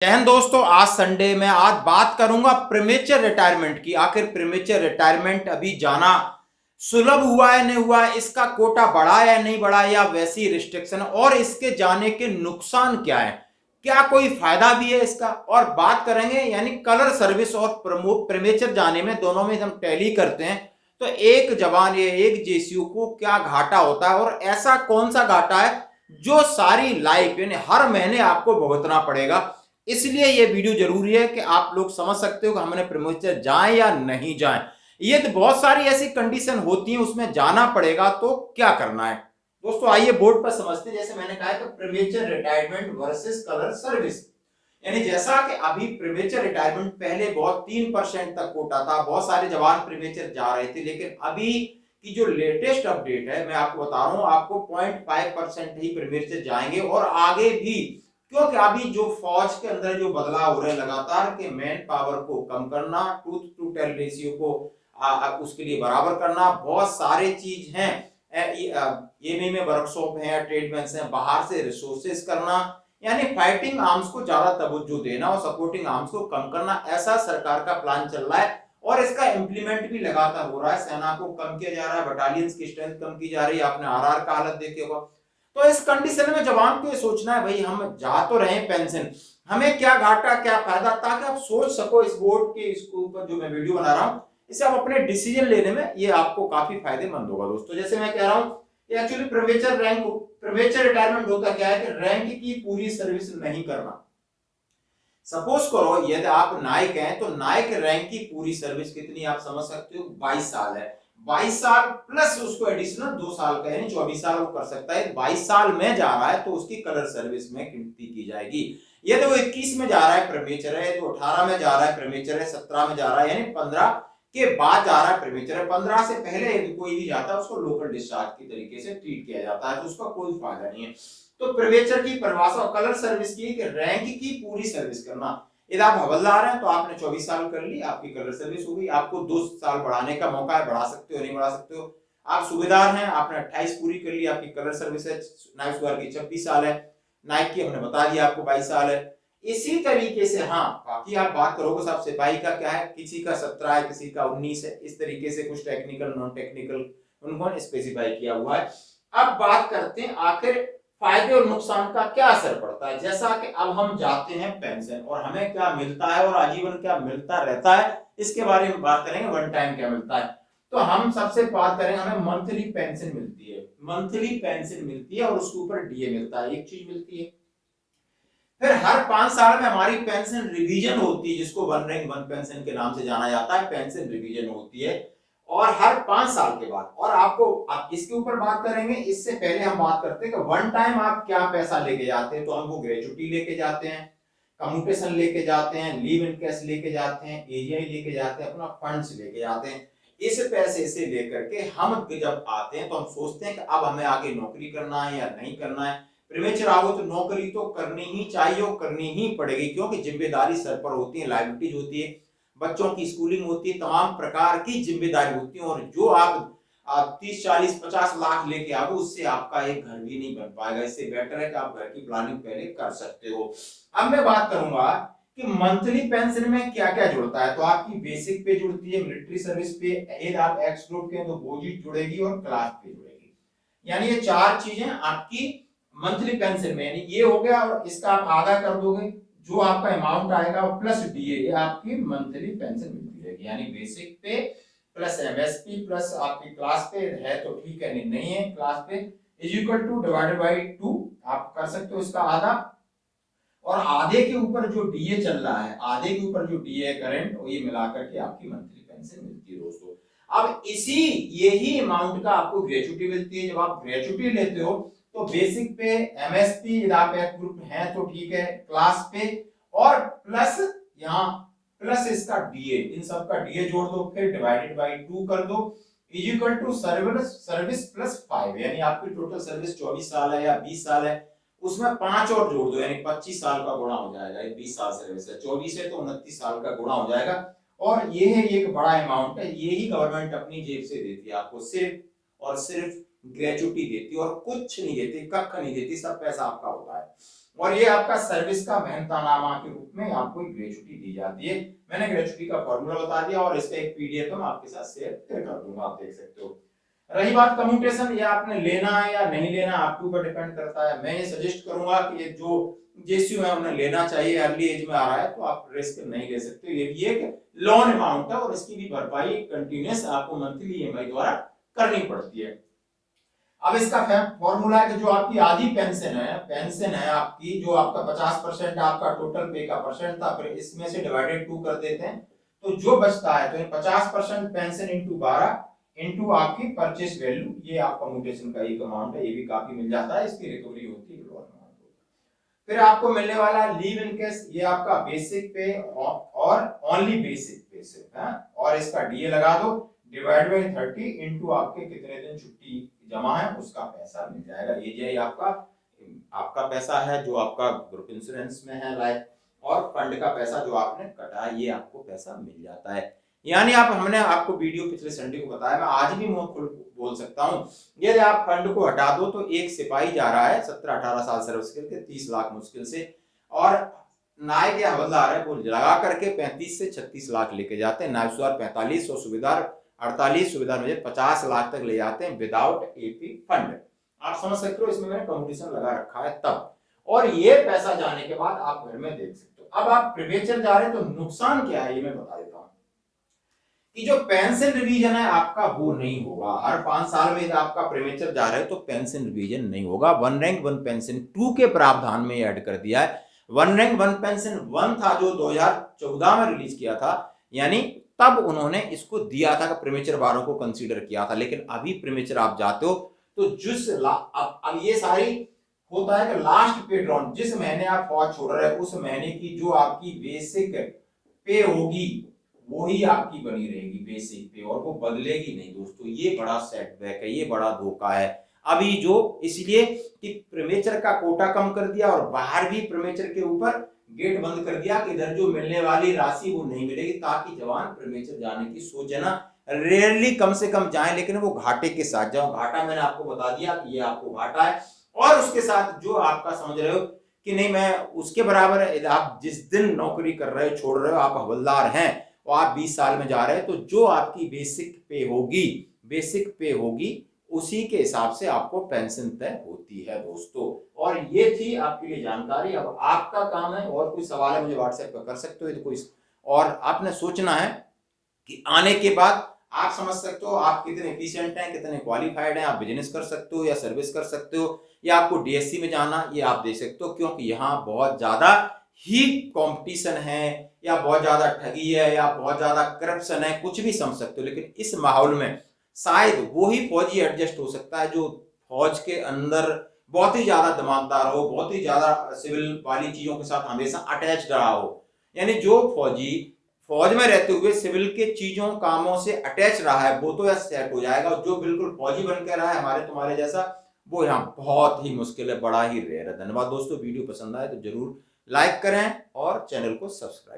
जय हिंद दोस्तों, आज संडे में आज बात करूंगा प्रीमेच्योर रिटायरमेंट की। आखिर प्रीमेच्योर रिटायरमेंट अभी जाना सुलभ हुआ है नहीं हुआ है, इसका कोटा बढ़ा है या नहीं बढ़ा है, या वैसी रिस्ट्रिक्शन, और इसके जाने के नुकसान क्या है, क्या कोई फायदा भी है इसका, और बात करेंगे यानी कलर सर्विस और प्रीमेच्योर जाने में, दोनों में हम टैली करते हैं तो एक जवान या एक जेसीयू को क्या घाटा होता है, और ऐसा कौन सा घाटा है जो सारी लाइफ यानी हर महीने आपको भुगतना पड़ेगा। इसलिए यह वीडियो जरूरी है कि आप लोग समझ सकते हो कि हमने प्रीमेच्योर जाएं या नहीं जाएं। ये तो बहुत सारी ऐसी कंडीशन होती है, उसमें जाना पड़ेगा तो क्या करना है। दोस्तों आइए बोर्ड पर समझते हैं। जैसे मैंने कहा कि premature retirement versus colour service, यानी जैसा कि अभी प्रीमेच्योर रिटायरमेंट पहले बहुत 3% तक कोटा था, बहुत सारे जवान प्रीमेच्योर जा रहे थे, लेकिन अभी की जो लेटेस्ट अपडेट है मैं आपको बता रहा हूं, आपको 0.5% ही प्रीमेच्योर जाएंगे और आगे भी, क्योंकि अभी जो फौज के अंदर जो बदलाव हो रहे हैं लगातार के मैन पावर को कम करना, टूथ टू टेल रेशियो को उसके लिए बराबर करना, बहुत सारे चीज हैं। ये में वर्कशॉप है, ट्रेडमेंस हैं, बाहर से रिसोर्सेस करना, यानी फाइटिंग आर्म्स को ज्यादा तवज्जो देना और सपोर्टिंग आर्म्स को कम करना, ऐसा सरकार का प्लान चल रहा है और इसका इंप्लीमेंट भी लगातार हो रहा है। सेना को कम किया जा रहा है, बटालियंस की स्ट्रेंथ कम की जा रही है। आपने आरआर का हालत देखे होगा। तो इस कंडीशन में जवान को ये सोचना है, भाई हम जा तो रहे पेंशन, हमें क्या घाटा क्या फायदा, ताकि आप सोच सको इस बोर्ड के इसके ऊपर जो मैं वीडियो बना रहा हूं, इससे आप अपने डिसीजन लेने में ये आपको काफी फायदेमंद होगा। दोस्तों जैसे मैं कह रहा हूं, actually premature rank, premature retirement होता क्या है कि रैंक की पूरी सर्विस नहीं करना। सपोज करो यदि आप नायक हैं तो नायक रैंक की पूरी सर्विस कितनी आप समझ सकते हो, 22 साल है। 22 साल प्लस उसको एडिशनल 2 साल का यानी 24 साल वो कर सकता है। 22 साल में जा रहा है तो उसकी कलर सर्विस में गिनती की जाएगी। यदि वो 21 में जा रहा है प्रीमेच्योर है, जो 18 में जा रहा है प्रीमेच्योर है, 17 में जा रहा है यानी 15 के बाद जा रहा है प्रीमेच्योर है, 15 से पहले यदि कोई भी जाता है उसको लोकल डिस्चार्ज की तरीके से ट्रीट किया जाता है, तो उसका कोई फायदा नहीं है। तो प्रीमेच्योर की परिभाषा और कलर सर्विस की कि रैंक की पूरी सर्विस करना। यदि आप हवलदार हैं तो आपने 24 साल कर ली, आपकी कलर सर्विस हो गई, आपको 2 साल बढ़ाने का मौका है, बढ़ा सकते हो नहीं बढ़ा सकते हो। आप सूबेदार हैं, आपने 28 पूरी कर ली, आपकी कलर सर्विस है। नायब सूबेदार की 26 साल है, नायब की हमने बता दिया आपको 22 साल है। इसी तरीके से हाँ बाकी आप बात करोगे साहब सिपाही का क्या है, किसी का 17 है, किसी का 19 है, इस तरीके से कुछ टेक्निकल नॉन टेक्निकल उन्होंने स्पेसिफाई किया हुआ है। अब बात करते हैं आखिर फायदे और नुकसान का क्या असर पड़ता है। जैसा कि अब हम जाते हैं पेंशन और हमें क्या मिलता है और आजीवन क्या मिलता रहता है, इसके बारे में बात करेंगे। वन टाइम क्या मिलता है, तो हम सबसे बात करेंगे, हमें मंथली पेंशन मिलती है, मंथली पेंशन मिलती है और उसके ऊपर डीए मिलता है, एक चीज मिलती है। फिर हर 5 साल में हमारी पेंशन रिवीजन होती है, जिसको वन रैंक वन पेंशन के नाम से जाना जाता है, पेंशन रिवीजन होती है और हर 5 साल के बाद। और आपको आप इसके ऊपर बात करेंगे, इससे पहले हम बात करते हैं कि वन टाइम आप क्या पैसा लेके जाते हैं, तो हम वो ग्रेचुटी लेके जाते हैं, कम्यूटेशन लेके जाते हैं, लीव इन कैश लेके जाते हैं, एजीआई लेके जाते हैं, अपना फंड्स लेके जाते हैं। इस पैसे से लेकर के हम जब आते हैं तो हम सोचते हैं कि अब हमें आगे नौकरी करना है या नहीं करना है। प्रीमेच्योर आओ तो नौकरी तो करनी ही चाहिए और करनी ही पड़ेगी, क्योंकि जिम्मेदारी सर पर होती है, लायबिलिटीज होती है, बच्चों की स्कूलिंग होती है, तमाम प्रकार की जिम्मेदारी होती है। और जो आप 30 40 50 लाख लेके आओ, उससे आपका एक घर भी नहीं बन पाएगा। इससे बेटर है कि आप घर की प्लानिंग पहले कर सकते हो। अब मैं बात करूंगा कि मंथली पेंशन में क्या क्या जुड़ता है। तो आपकी बेसिक पे जुड़ती है, मिलिट्री सर्विस पे, यदि आप एक्स ग्रुप के तो बोजी जुड़ेगी और क्लास पे जुड़ेगी, यानी ये 4 चीजें आपकी मंथली पेंशन में, यानी ये हो गया और इसका आप आधा कर दोगे, जो आपका अमाउंट आएगा प्लस डीए, ये आपकी मंथली पेंशन मिलती रहेगी। यानी बेसिक पे प्लस एमएसपी प्लस आपकी क्लास पे है तो ठीक है, नहीं है क्लास पे, is equal two divided by 2, आप कर सकते हो इसका आधा, और आधे के ऊपर जो डीए चल रहा है, आधे के ऊपर जो डीए करंट, ये मिलाकर के आपकी मंथली पेंशन मिलती है। दोस्तों अब इसी यही अमाउंट का आपको ग्रेचुटी मिलती है। जब आप ग्रेचुटी लेते हो तो बेसिक पे एमएसपी, यदि आप एक ग्रुप है तो ठीक है, क्लास पे, और प्लस यहाँ प्लस इसका डीए, इन सब का डीए जोड़ दो, फिर डिवाइडेड बाय 2 कर दो, is equal to service plus 5, यानी आपकी टोटल सर्विस 24 साल है या 20 साल है, उसमें 5 और जोड़ दो, यानी 25 साल का गुणा हो जाएगा। 20 साल सर्विस है, 24 है तो 29 साल का गुणा हो जाएगा। और ये है एक बड़ा अमाउंट है, यही गवर्नमेंट अपनी जेब से देती है आपको, सिर्फ और सिर्फ ग्रेचुटी देती है और कुछ नहीं देती, कख नहीं देती, सब पैसा आपका होता है। और ये आपका सर्विस का मेहनतानामा के रूप में आपको एक ग्रेचुटी दी जाती है। मैंने ग्रेचुटी का फॉर्मूला बता दिया और इसका एक पीडीएफ मैं आपके साथ शेयर कर दूंगा, आप देख सकते हो। रही बात कम्यूटेशन, ये आपने लेना है या नहीं लेना आपके ऊपर डिपेंड करता है। मैं ये सजेस्ट करूंगा कि ये जो जेसीयू है उन्हें लेना चाहिए, अर्ली एज में आ रहा है तो आप रिस्क नहीं ले सकते। ये भी एक लोन अमाउंट है और इसकी भी भरपाई कंटिन्यूअस आपको मंथली ईएमआई द्वारा करनी पड़ती है। अब इसका फॉर्मूला है कि जो आपकी आधी पेंशन है आपकी, जो आपका 50% आपका टोटल पे का परसेंट था, फिर इसमें से डिवाइडेड 2 कर देते हैं तो जो बचता है तो 50% पेंशन इंटू 12 इंटू आपकी परचेस वैल्यू, ये आपका म्यूटेशन का एक अमाउंट है, ये भी काफी मिल जाता है, इसकी रिकवरी होती है। फिर आपको मिलने वाला लीव इन केस, ये आपका बेसिक पे और ओनली बेसिक पे सिर्फ है, और इसका डीए लगा दो, डिवाइड बाय 30 इंटू आपके कितने दिन छुट्टी जमा है उसका पैसा मिल जाएगा। ये आपका पैसा है जो आपका ग्रुप इंश्योरेंस में है लाइफ, और फंड का पैसा जो आपने कटा है ये आपको पैसा मिल जाता है। यानी हमने आपको वीडियो पिछले संडे को बताया, मैं आज भी मुंह खुल बोल सकता हूं, यदि आप फंड को हटा दो तो एक सिपाही जा रहा है 17-18 साल सर्विस करके 30 लाख मुश्किल से, और नायक या हवलदार है वो लगा करके 35 से 36 लाख लेके जाते हैं। नायब सुधार 45 और सुबेदार 48, सुबेदार मुझे 50 लाख तक ले जाते हैं विदाउट एपी फंड। आप समझ सकते हो, इसमें मैंने कंपटीशन लगा रखा है तब, और ये पैसा जाने के बाद आप घर में देख सकते हो। अब आप प्रिवेचर जा रहे हैं तो नुकसान क्या है ये मैं बता देता हूं कि जो पेंशन रिवीजन है आपका वो नहीं होगा। हर 5 साल में आपका प्रीमेचर जा रहे हो तो पेंशन रिवीजन नहीं होगा। 1 रैंक 1 पेंशन 2 के प्रावधान में ऐड कर दिया है। 1 रैंक 1 पेंशन 1 था जो 2014 में रिलीज किया था, यानी तब उन्होंने इसको दिया था कि प्रीमेचर वालों को कंसीडर किया था, लेकिन अभी प्रीमेचर आप जाते हो तो जिस अब ये सारी होता है कि लास्ट पे ड्रॉन, जिस महीने आप फौज छोड़ रहे हो उस महीने की जो आपकी बेसिक पे होगी वही आपकी बनी रहेगी बेसिक पे, और वो बदलेगी नहीं दोस्तों। ये बड़ा सेटबैक है, ये बड़ा धोखा है अभी जो, इसलिए कि प्रीमेचर का कोटा कम कर दिया और बाहर भी प्रीमेचर के ऊपर गेट बंद कर दिया कि इधर जो मिलने वाली राशि वो नहीं मिलेगी, ताकि जवान प्रीमेचर जाने की सोच है ना, रेयरली कम से कम जाए, लेकिन वो घाटे के साथ जाओ। घाटा मैंने आपको बता दिया कि ये आपको घाटा है, और उसके साथ जो आपका समझ रहे हो कि नहीं मैं उसके बराबर है, आप जिस दिन नौकरी कर रहे हो छोड़ रहे हो, आप हवलदार हैं और आप 20 साल में जा रहे हैं, तो जो आपकी बेसिक पे होगी उसी के हिसाब से आपको पेंशन तय होती है दोस्तों। और ये थी आपके लिए जानकारी। अब आपका काम है, और कोई सवाल है मुझे व्हाट्सएप पर कर सकते हो, तो कोई और आपने सोचना है कि आने के बाद आप समझ सकते हो आप कितने एफिशिएंट हैं, कितने क्वालिफाइड हैं, आप बिजनेस कर सकते हो या सर्विस कर सकते हो, या आपको डीएससी में जाना, ये आप देख सकते हो, क्योंकि यहाँ बहुत ज्यादा ही कंपटीशन है, या बहुत ज्यादा ठगी है, या बहुत ज्यादा करप्शन है, कुछ भी समझ सकते हो। लेकिन इस माहौल में शायद वो ही फौजी एडजस्ट हो सकता है जो फौज के अंदर बहुत ही ज्यादा दिमागदार हो, बहुत ही ज्यादा सिविल वाली चीजों के साथ हमेशा अटैच रहा हो। यानी जो फौजी फौज में रहते हुए सिविल के चीजों कामों से अटैच रहा है वो तो यह सेट हो जाएगा, जो बिल्कुल फौजी बन के रहा है हमारे तुम्हारे जैसा, वो यहाँ बहुत ही मुश्किल है, बड़ा ही रेयर है। धन्यवाद दोस्तों, वीडियो पसंद आए तो जरूर लाइक करें और चैनल को सब्सक्राइब